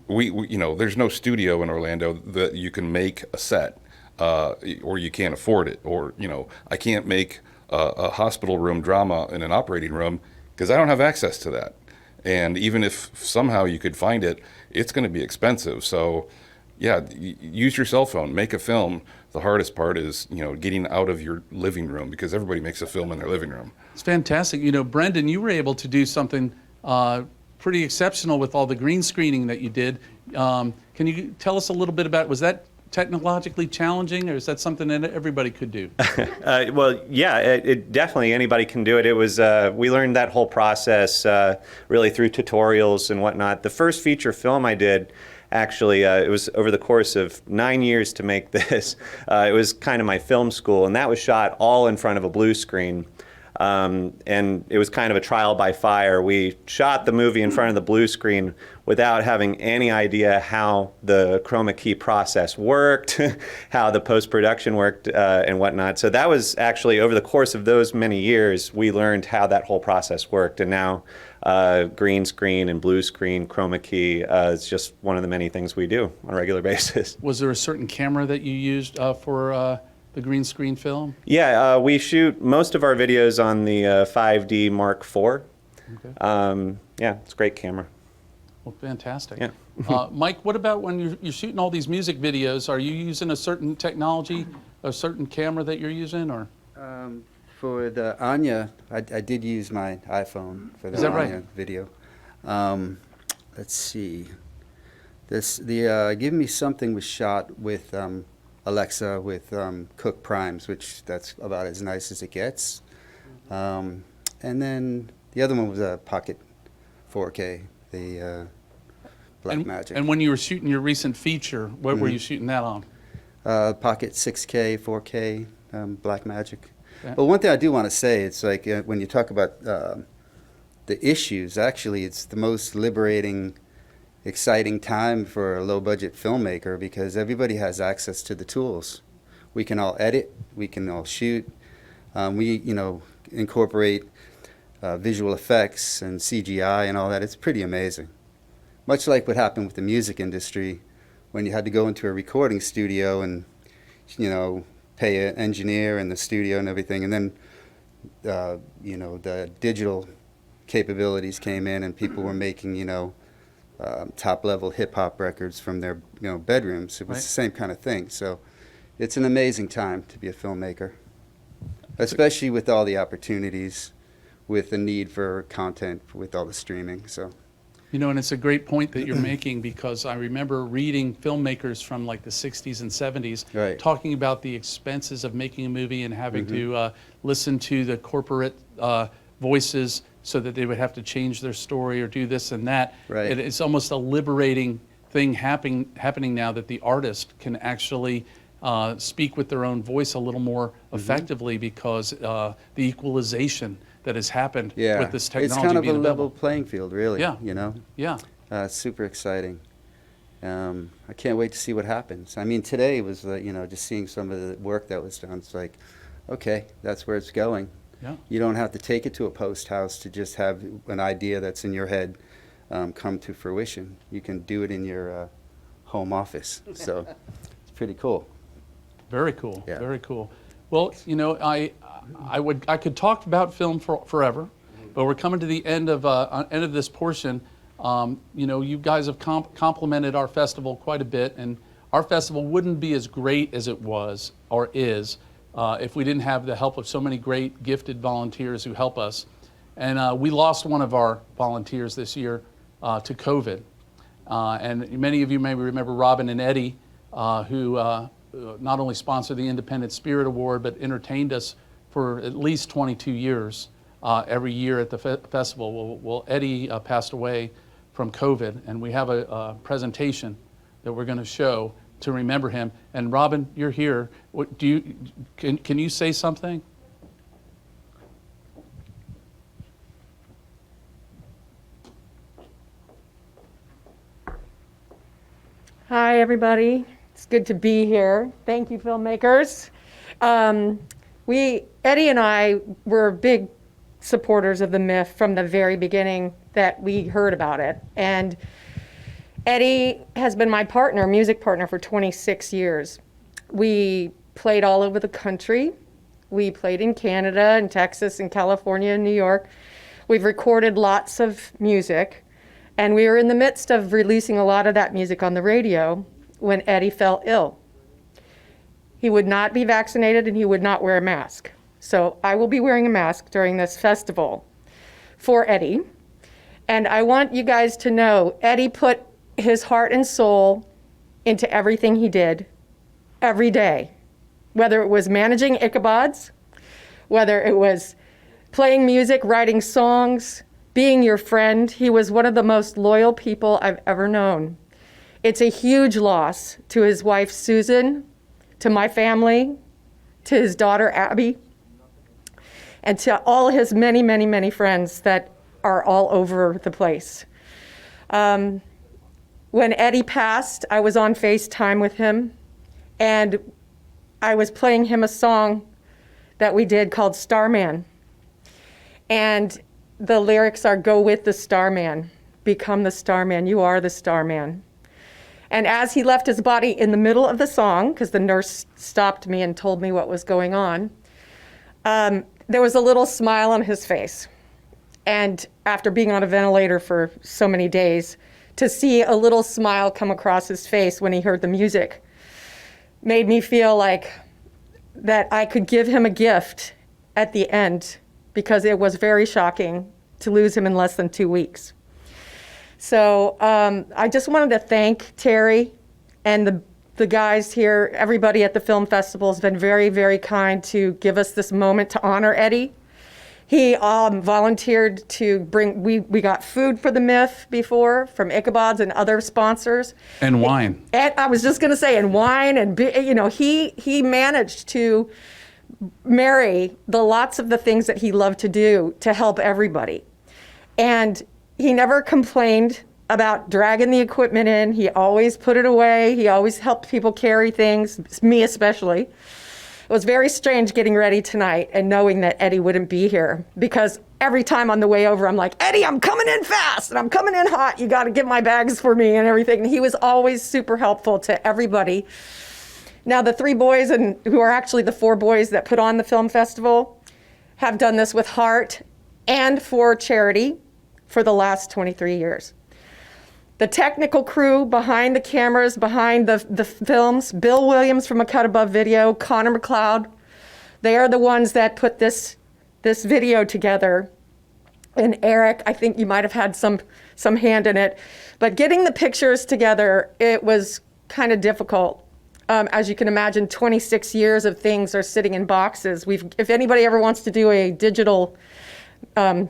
We there's no studio in Orlando that you can make a set, or you can't afford it, or I can't make a hospital room drama in an operating room because I don't have access to that. And even if somehow you could find it, it's going to be expensive. So yeah, use your cell phone, make a film. The hardest part is, getting out of your living room, because everybody makes a film in their living room. It's fantastic. Brendan, you were able to do something pretty exceptional with all the green screening that you did. Can you tell us a little bit about, was that technologically challenging, or is that something that everybody could do? Well, yeah, it definitely, anybody can do it. It was, we learned that whole process really through tutorials and whatnot. The first feature film I did, actually, it was over the course of 9 years to make this. It was kind of my film school, and that was shot all in front of a blue screen. And it was kind of a trial by fire. We shot the movie in front of the blue screen without having any idea how the chroma key process worked, how the post-production worked, and whatnot. So that was actually, over the course of those many years, we learned how that whole process worked. And now green screen and blue screen, chroma key is just one of the many things we do on a regular basis. Was there a certain camera that you used for the green screen film? Yeah, we shoot most of our videos on the 5D Mark IV. Okay. Yeah, it's a great camera. Well, fantastic. Yeah. Mike, what about when you're shooting all these music videos? Are you using a certain technology, a certain camera that you're using, or? For the Anya, I did use my iPhone for the Is that Anya right? video. Let's see. The Give Me Something was shot with Alexa with Cook Primes, which that's about as nice as it gets. And then The other one was a Pocket 4K, the Black Magic. And when you were shooting your recent feature, what were you shooting that on? Pocket 6K, 4K, Black Magic. Yeah. But one thing I do want to say, it's like when you talk about the issues, actually it's the most liberating, exciting time for a low-budget filmmaker because everybody has access to the tools. We can all edit, we can all shoot. We, incorporate visual effects and CGI and all that. It's pretty amazing. Much like what happened with the music industry when you had to go into a recording studio and, pay an engineer and the studio and everything. And then, the digital capabilities came in and people were making, top-level hip-hop records from their, bedrooms. It was the same kind of thing. So it's an amazing time to be a filmmaker, especially with all the opportunities, with the need for content, with all the streaming. So. And it's a great point that you're making because I remember reading filmmakers from like the 60s and 70s talking about the expenses of making a movie and having to listen to the corporate voices so that they would have to change their story or do this and that. Right. It's almost a liberating thing happening now that the artist can actually speak with their own voice a little more effectively because the equalization that has happened with this technology. It's kind of a being level available. playing field, really. Yeah. Yeah. It's super exciting. I can't wait to see what happens. I mean, today was, just seeing some of the work that was done. It's like, okay, that's where it's going. Yeah. You don't have to take it to a post house to just have an idea that's in your head come to fruition. You can do it in your home office. So it's pretty cool. Very cool. Yeah. Very cool. Well, I could talk about film forever, but we're coming to the end of this portion. You guys have complimented our festival quite a bit, and our festival wouldn't be as great as it was or is if we didn't have the help of so many great, gifted volunteers who help us. And we lost one of our volunteers this year to COVID. And many of you may remember Robin and Eddie, who not only sponsored the Independent Spirit Award, but entertained us for at least 22 years every year at the festival. Well, Eddie passed away from COVID, and we have a presentation that we're going to show to remember him. And Robin, you're here. Can you say something? Hi, everybody. It's good to be here. Thank you, filmmakers. Eddie and I were big supporters of the MIFF from the very beginning that we heard about it. And Eddie has been my partner, music partner, for 26 years. We played all over the country. We played in Canada and Texas and California and New York. We've recorded lots of music. And we were in the midst of releasing a lot of that music on the radio when Eddie fell ill. He would not be vaccinated and he would not wear a mask. So I will be wearing a mask during this festival for Eddie. And I want you guys to know, Eddie put his heart and soul into everything he did every day, whether it was managing Ichabods, whether it was playing music, writing songs, being your friend. He was one of the most loyal people I've ever known. It's a huge loss to his wife, Susan, to my family, to his daughter, Abby, and to all his many, many, many friends that are all over the place. When Eddie passed, I was on FaceTime with him, and I was playing him a song that we did called Starman. And the lyrics are, "Go with the starman, become the starman, you are the starman." And as he left his body in the middle of the song, because the nurse stopped me and told me what was going on, there was a little smile on his face. And after being on a ventilator for so many days, to see a little smile come across his face when he heard the music made me feel like that I could give him a gift at the end, because it was very shocking to lose him in less than 2 weeks. So I just wanted to thank Terry and the guys here. Everybody at the film festival has been very, very kind to give us this moment to honor Eddie. He volunteered to bring, we got food for the MIFF before from Ichabod's and other sponsors. And wine. And I was just going to say, and wine, and he managed to marry the lots of the things that he loved to do to help everybody. And he never complained about dragging the equipment in. He always put it away. He always helped people carry things, me especially. It was very strange getting ready tonight and knowing that Eddie wouldn't be here, because every time on the way over, I'm like, Eddie, I'm coming in fast and I'm coming in hot. You got to get my bags for me and everything. And he was always super helpful to everybody. Now, the 3 boys, and who are actually the 4 boys that put on the film festival, have done this with heart and for charity for the last 23 years. The technical crew behind the cameras, behind the films, Bill Williams from A Cut Above Video, Connor McLeod, they are the ones that put this video together. And Emerick, I think you might have had some hand in it. But getting the pictures together, it was kind of difficult. As you can imagine, 26 years of things are sitting in boxes. If anybody ever wants to do a digital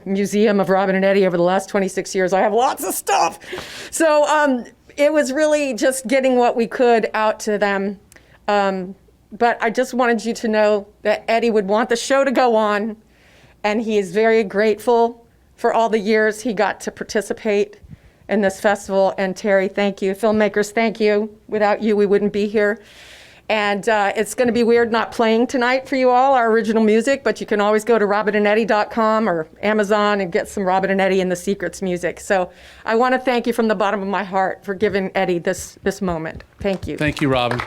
museum of Robin and Eddie over the last 26 years, I have lots of stuff. So it was really just getting what we could out to them. But I just wanted you to know that Eddie would want the show to go on, and he is very grateful for all the years he got to participate in this festival. And Terry, thank you. Filmmakers, thank you. Without you, we wouldn't be here. And it's going to be weird not playing tonight for you all, our original music, but you can always go to robinandeddie.com or Amazon and get some Robin and Eddie and the Secrets music. So I want to thank you from the bottom of my heart for giving Eddie this moment. Thank you. Thank you, Robin.